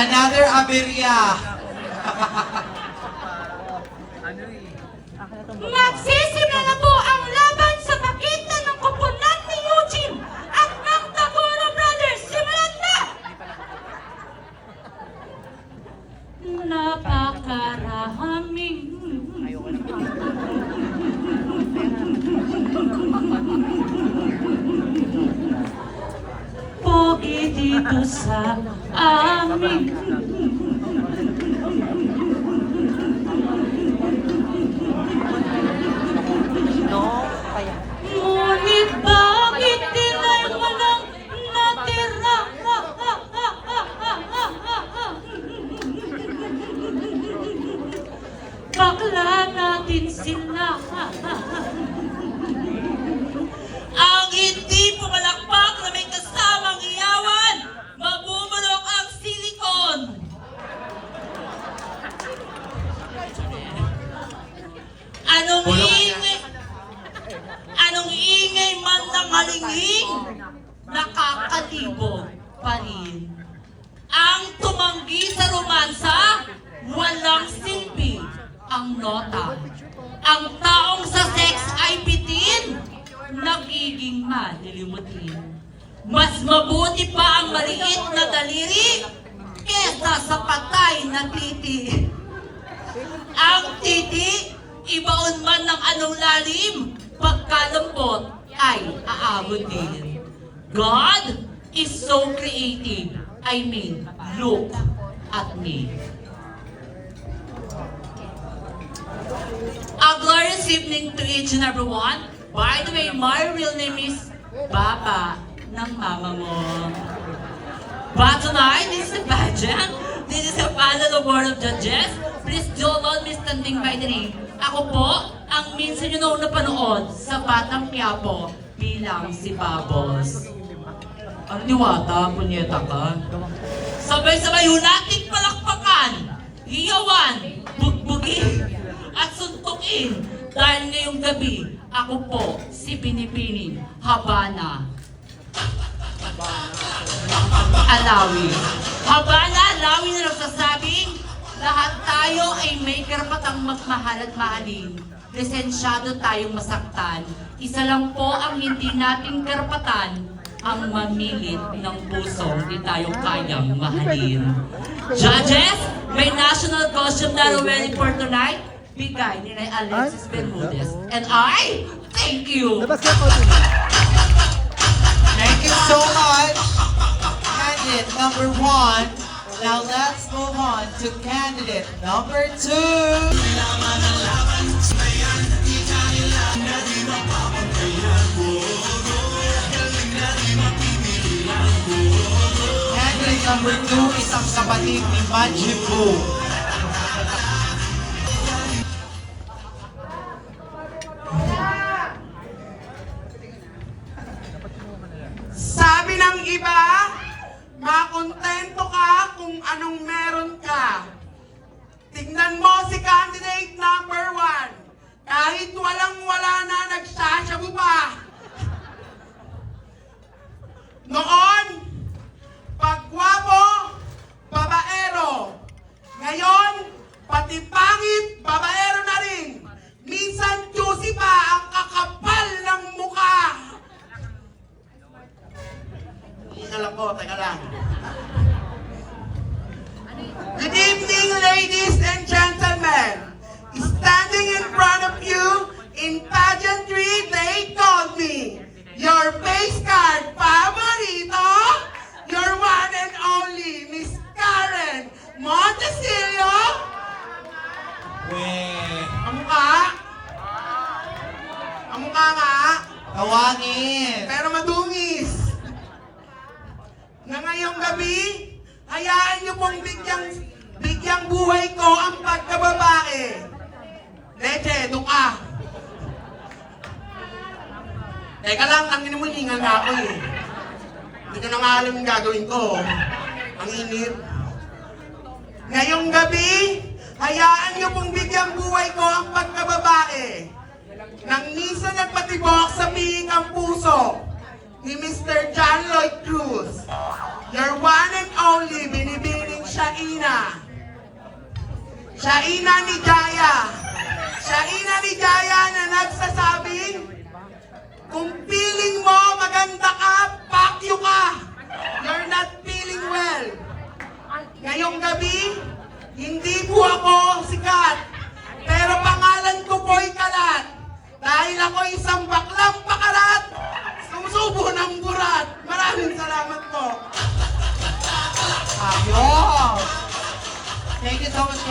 Another aberya. Magsisimula na po ang laban sa pagitan ng koponan ni Eugene at ng Tagoro Brothers. Simulan na! Napakaraming pogi dito sa amin. Ngunit bakit tinay mo lang natira? Bakla natin sila. Ang hindi pumalakpak na may kasamang iyawan, mabubulok ang silikon. Anong ingay man ng halinging, nakakatibog pa rin. Ang tumanggi sa romansa, walang silbi ang nota. Ang taong sa sex ay bitin, nagiging malilimutin. Mas mabuti pa ang maliit na daliri kesa sa patay na titi. Ang titi, ibaon man ng anong lalim, pagkalambot ay aabot din. God is so creative. I mean, look at me. A glorious evening to each and every one. By the way, my real name is Baba ng mama mo. But tonight, this is the pageant. This is a panel of board of judges. Please do not be standing by the name. Ako po, ang minsan nyo noong napanood sa Batang Quiapo bilang si Babos. Ang diwata, punyeta ka. Sabay-sabay yun nating palakpakan, hiyawan, bugbugin, at suntukin. Dahil ngayong gabi, ako po si Pinipini Habana Alawi. Habana Alawi na nagsasabing, lahat tayo ay may karapatang magmahal at mahalin. Lisensyado tayong masaktan. Isa lang po ang hindi nating karapatan, ang mamilit ng puso hindi tayo kayang mahalin. Judges, may national costume na ready for tonight. Bigay ni Alexis Bermudez. And I, thank you. Thank you so much. Candidate number 1. Now let's move on to candidate number 2. Candidate number 2, isang kapatid ni Majibu. Sabi ng iba, makontento ka kung anong meron ka. Tignan mo si candidate number 1. Kahit walang-wala na, nagsasyabu pa. Noon, pagwapo, babaero. Ngayon, pati pangit, babaero na rin. Minsan, juicy pa ang kakapal ng mukha. Alam ko, teka lang. Good evening, ladies and gentlemen. Standing in front of you in pageantry, they told me, your face card favorito, your one and only Miss Karen Montesilio. Ang mukha? Ang mukha nga? Tawangin. Pero madungis. Na ngayong gabi, hayaan niyo pong bigyang buhay ko ang pagkababae. Leche, doon ka. Teka lang, tangin mo, hingal na ako eh. Hindi ko na nga alam yung gagawin ko. Ang init. Ngayong gabi, hayaan niyo pong bigyang buhay ko ang pagkababae. Nang minsan nagpatibok sa piing ang puso ni Mr. John Lloyd Cruz. Your one and only binibining Shaina. Shaina ni Jaya. Shaina ni Jaya na nagsasabing, kung feeling mo maganda ka, fuck you ka. You're not feeling well. Ngayong gabi, hindi po ako sikat. Pero pangalan ko po'y Kalat. Dahil ako isang baklang pakalat, sumusubo ng burat. Maraming salamat po. Ayos! Thank you so much.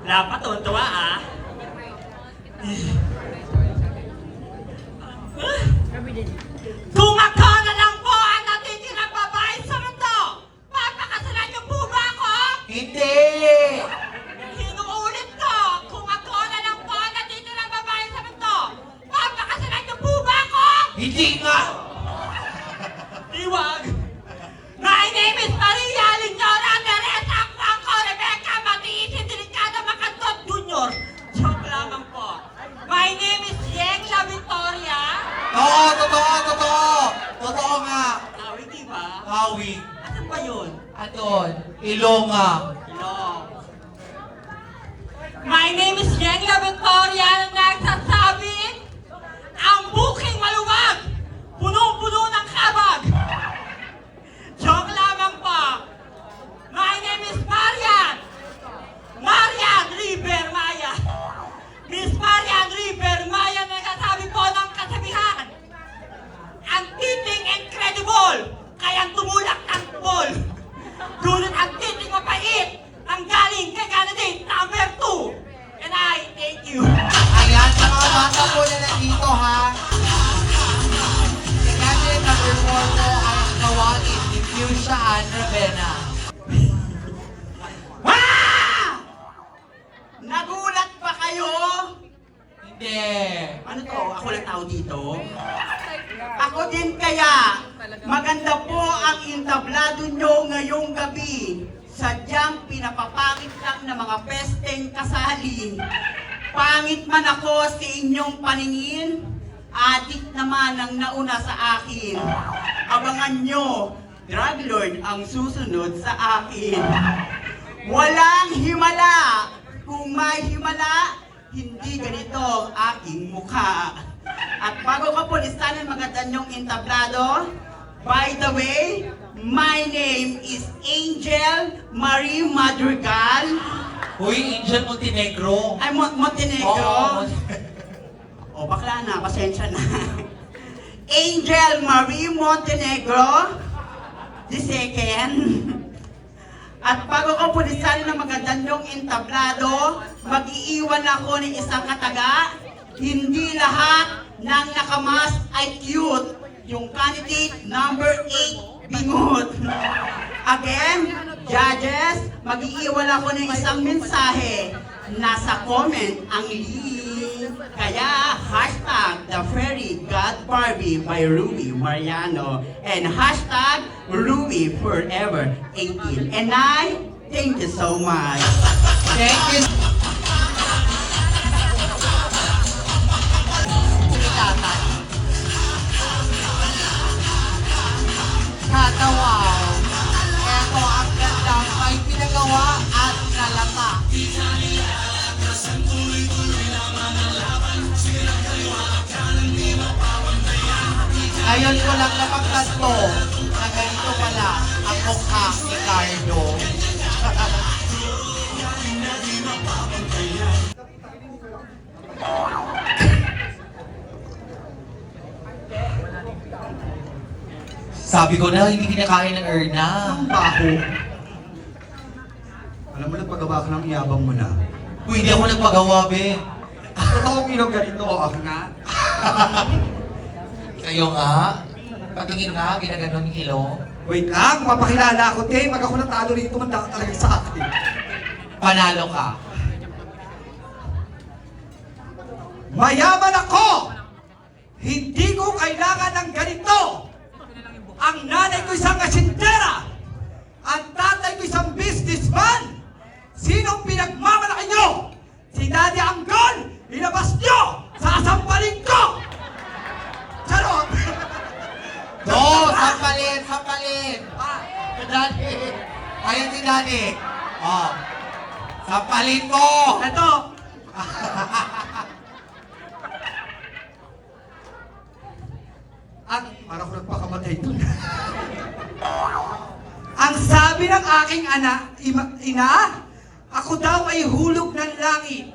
Dapat tuwa ah. Kung ako na lang po ang natitirang babae sa mundo, papakasalan niyo po ba ako? Hindi! Hinuulit ko, kung ako na lang po ang natitirang babae sa mundo, papakasalan niyo po ba ako? Hindi nga! Iwag! My name is Maria Leonora Teresa Franco Rebecca Matiis Delicada Macantot Jr. Joke lamang po. My name is Yengla Victoria. Oo, totoo! Totoo nga! Awi, di ba? Hawi. Ano ba yun? Aton, Ilongga. Hello. My name is Yengla Victoria na nagsasabing ang bukeng maluwag, punong-puno ng kabag. Joke lamang po. My name is Marian. Marian River Maya. Miss Marian River Maya na nagsasabi po ng kasabihan. Ang titing incredible, kayang tumulak ng ball. Ngunit ang titing mapait, ang galing kay candidate number 2. And I thank you. Ayan, sa mga bata po na nandito ha. Si candidate number 4 po ay kawagin ni Fuchsia Ann Ravena. Ah! Nagulat ba kayo? Hindi. Ano to? Ako lang tao dito? Ako din kaya. Maganda po ang entablado nyo ngayong gabi. Sadyang pinapapangit lang ng mga pesteng kasali. Pangit man ako sa inyong paningin, adik naman ang nauna sa akin. Abangan nyo, drug lord ang susunod sa akin. Walang himala. Kung may himala, hindi ganito ang aking mukha. At bago ka po listanin maganda niyong entablado, by the way, my name is Angel Marie Madrigal. Uy, Angel Montenegro. Ay, Montenegro. Oo. O, bakla na, pasensya na. Angel Marie Montenegro, the second. At bago ko pulisanin ng magandang yung entablado, mag-iiwan ako ng isang kataga. Hindi lahat ng nakamas ay cute. Yung candidate number 8, bingot. Again, judges, mag-iiwan ako ng isang mensahe. Nasa comment ang link. Kaya, hashtag The Fairy God Barbie by Ruby Mariano. And hashtag Ruby Forever 18. And I thank you so much. Thank you. Katawaw. Eto ang gandang may pinagawa at nalata. Ngayon ko lang napagtanto na ganito pala ang mukha ni Cardo. Sabi ko na, hindi kinakain ng Erna. Ang baho. Alam mo, nagpagawa ka ng iyabang mo na. Uy, hindi ako nagpagawa, be. Totoo kong ganito, ako nga. Kayo nga. Patingin nga, ginaganon yung ilong. Wait lang, mapakilala ako, te. Pag ako natalo rito, manda ka talaga sa akin. Panalo ka. Mayaman ako! Hindi ko kailangan ng ganito! Ang nanay ko isang kasintera! Ang tatay ko isang businessman! Sinong pinagmamalaki nyo? Si Daddy Anggon! Ilabas nyo! Sasampalin ko! Charot! dyan eh. Oh. Sampalin mo! Ito. Parang ko nagpakamatay dun. Ang sabi ng aking ina, ako daw ay hulog ng langit.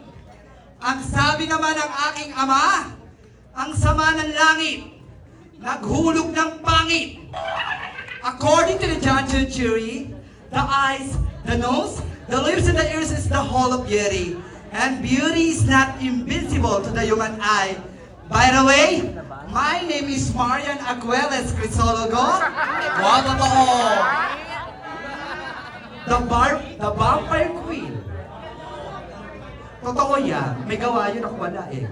Ang sabi naman ng aking ama, ang sama ng langit, naghulog ng pangit. According to the judge and jury, the eyes, the nose, the lips, and the ears is the whole of beauty. And beauty is not invincible to the human eye. By the way, my name is Marian Agueles Crisologo. Wow, totoo! The Vampire Queen. Totoo yan. May gawa yun ako wala eh.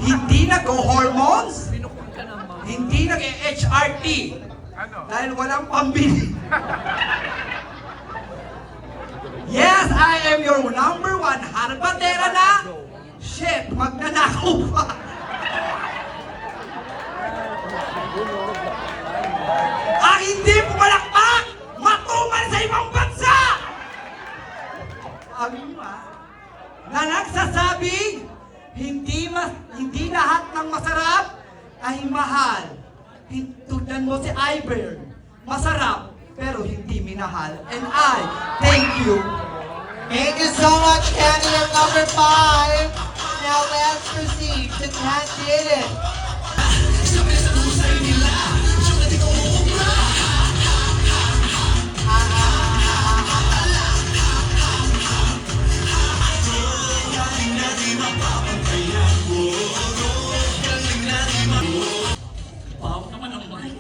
Hindi nag-hormones. Hindi nag-HRT. Dahil walang pambili. Yes, I am your number one harbandera na. Shit, magnanakaw pa. Ang hindi pumalakpak, matuman sa ibang bansa! Sabi nyo na nagsasabing, hindi lahat ng masarap ay mahal. Tulad mo si Iber, masarap, pero hindi minahal. And I thank you. Thank you so much, candidate number 5. Now let's proceed to candidate. Wow naman ang mic.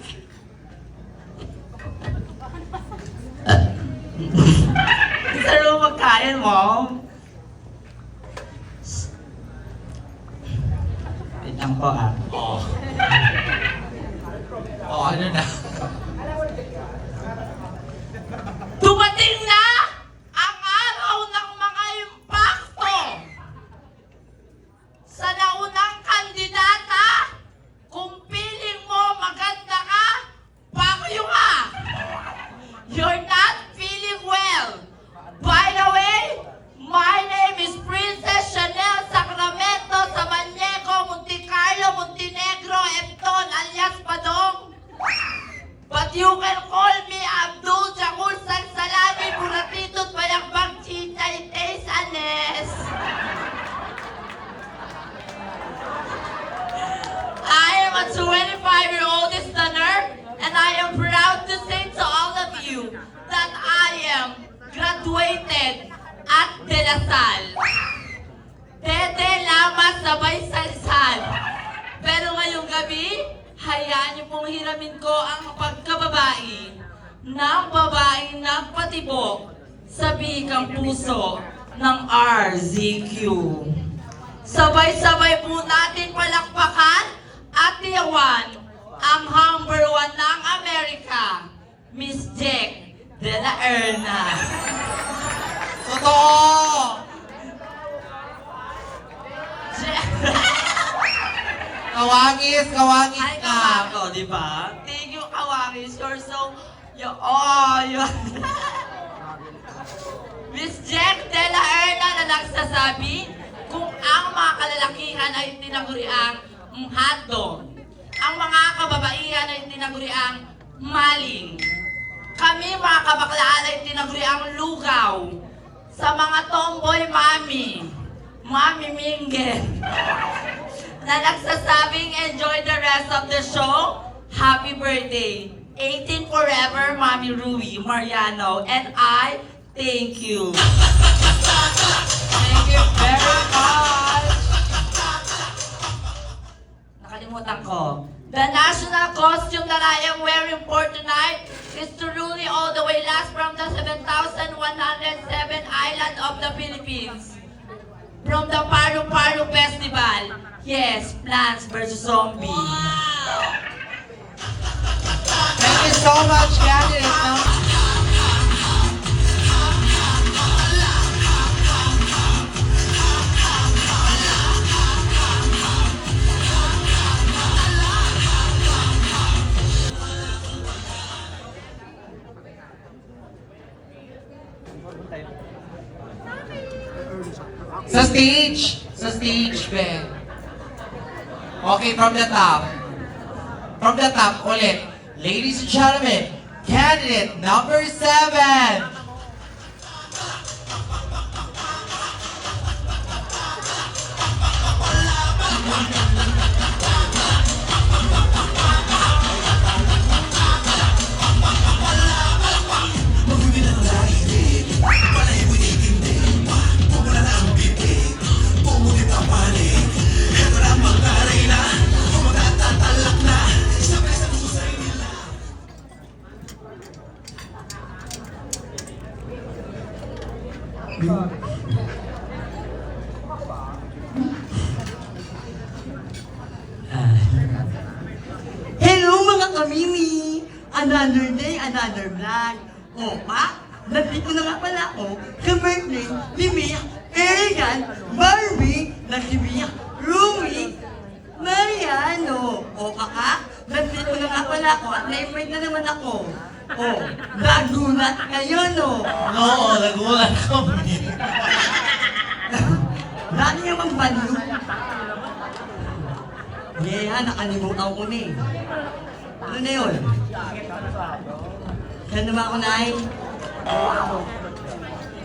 Gusto mo magkain mo? Wait lang po ah. Oh. Oh, ano na? Dumating na ang araw ng mga impakto sa naunang kandidata. Kung piling mo maganda ka, pakyo ka. You're not feeling well. By the way, my name is Princess Chanel Sacramento Samaniego Monte Carlo Montenegro Epton alias Padong. But you can call me Abdul Jakul Salsalami Buratito Bayakbang Chichay Taysanes. I am a 25-year-old stunner, and I am proud to say to all of you that I am graduated at De La Salle. Dede Lama Sabay Salsal. Pero ngayong gabi, hayaan niyo pong hiramin ko ang pagkababae ng babaeng nagpatibok sa bihikang puso ng RZQ. Sabay-sabay po natin palakpakan at tiyawan ang number 1 ng Amerika, Miss Jack de la Erna. Totoo! Kawangis Ay, ka. kamako, di ba? Thank you, Kawangis. You're so... you Miss Jack de la Erna na nagsasabi kung ang mga kalalakihan ay tinaguriang hotdog, ang mga kababaihan ay tinaguriang maling, kami mga kabaklaan ay tinaguriang lugaw, sa mga tomboy mami mingle, na nagsasabing enjoy the rest of the show. Happy birthday. 18 forever, Mami Rui Mariano. And I thank you. Thank you very much. Nakalimutan ko. The national costume that I am wearing for tonight is truly all the way last from the 7,107 island of the Philippines. From the Paru Paru Festival. Yes, Plants vs. Zombie. Thank you so much, candidate. Sa stage. Sa stage, Ben. Okay, from the top. From the top, ulit. Ladies and gentlemen, candidate number 7. Hello mga kamimi! Another day, another vlog. O pa, nandito na nga pala ako sa birthday ni Mia, Erigan, Barbie, na si Mia, Rumi, Mariano. O ka, nandito na nga pala ako at na-invite na naman ako. O, nagulat kayo no? Oo, nagulat kami. Dati naman balo. Yeah, nakalimutan ko na eh. Ano na yun? Saan naman ako naay?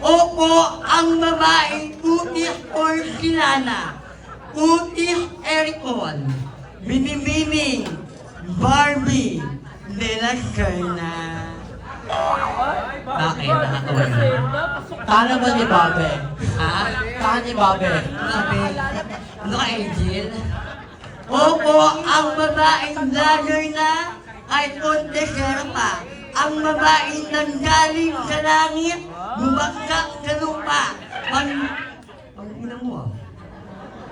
Opo, ang babaeng Utis Orsilana, Utis Ericon, Minimining, Barbie, Nela Kerna. Bakit? Nakatawa yun. Paano ba ni Babe? Ha? Paano ni Babe? Bakit? Ano ka, Angel? Opo, ang babaeng vlogger na ay Ponte Serpa. Ang babaeng nanggaling sa langit, bumagsak sa lupa. Ang ina mo ah.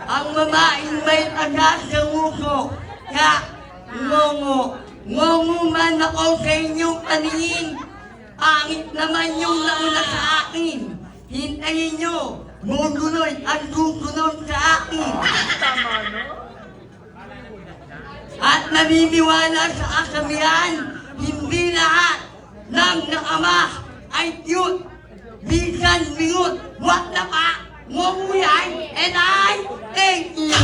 Ang babaeng may tagas sa nguso. Ngongo. Ngongo man ako sa inyong paningin. Pangit naman yung nauna sa akin. Hintayin nyo. Mungguloy ang susunod sa akin. At naniniwala sa kasamihan, hindi lahat ng nakamas ay cute. Bisan mingut, what the fuck? Ngomuyay, and I thank you.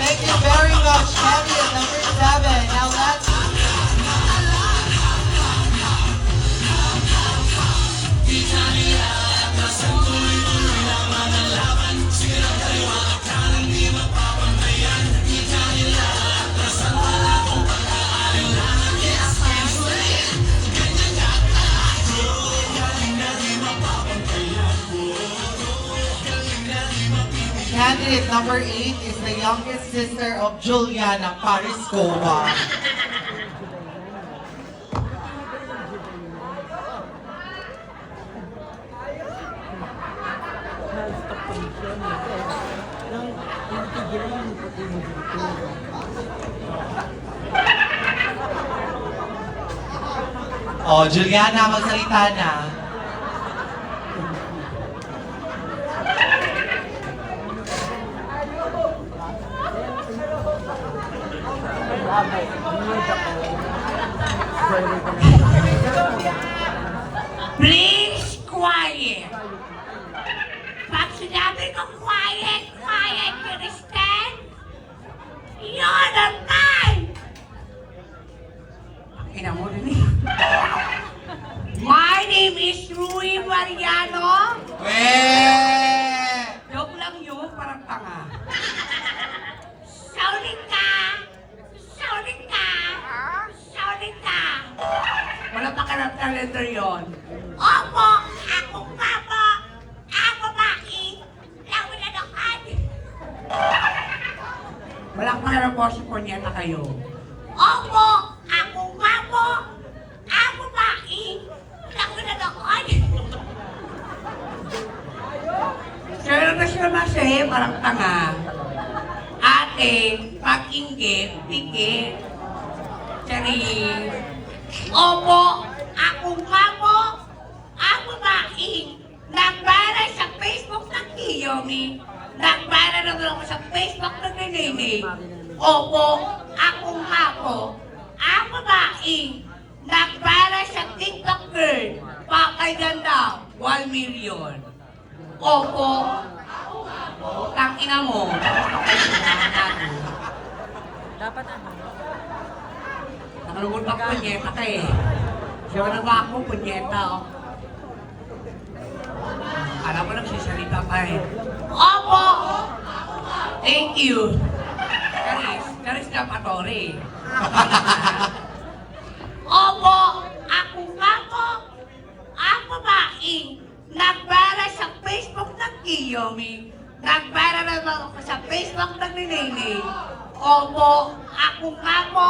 Thank you very much, candidate number 7. Now let's... Candidate number 8 is the youngest sister of Juliana Pariskova. Oh, Juliana, magsalita na. Please, quiet. Pag sinabi ko quiet, quiet, you understand? You're the time! Ina mo rin eh. My name is Rui Mariano. Joke lang yun, parang tanga. Sauling ka! Sauling ka! Sauling ka! Wala pa ka ng calendar yun. Opo! Ako nga po! Ako babae! Lawinanakan! Wala pa ng po niya na kayo. Opo! Ako nga po! Ako babae! Lawinanakan! Sir, mas parang tanga. Ate, pag-inggit, tikit. Charing. Opo, ako nga po. Ako babae. Nagbara sa Facebook ng Kiyomi. Nagbara na ako sa Facebook ng Nenene. Opo, ako nga po. Ako babae. Nagbara sa TikTok girl. Pakay ganda, 1 million. Opo, Tang ina mo. Dapat ano? Nakalungkot pa punyeta ka eh. Siya na ba ako, punyeta oh. Alam mo nagsisalita ka eh. Opo! Thank you. Charis na patori. Opo! Ako nga po! Ang babaeng nagbara sa Facebook ng Kiyomi. Nagbara naman ako sa Facebook ng Ninini. Opo! Ako nga po!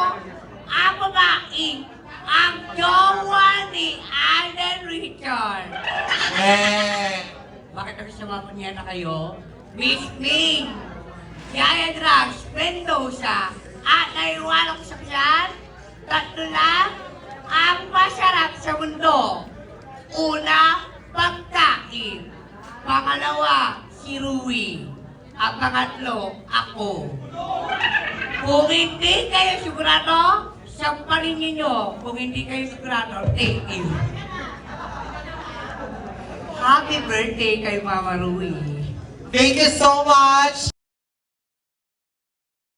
Ang babaeng ang jowa ni Alden Richard. Bakit ako sa mga punyeta kayo? Miss Ming! Yaya Drugs, Mendoza, at naiwan ako sa kasyan, tatlo lang ang masarap sa mundo. Una, pagkain. Pangalawa, si Rui. At pangatlo, ako. Kung hindi kayo sigurado, sampalin ninyo. Kung hindi kayo sigurado, thank you. Happy birthday kay Mama Rui. Thank you so much.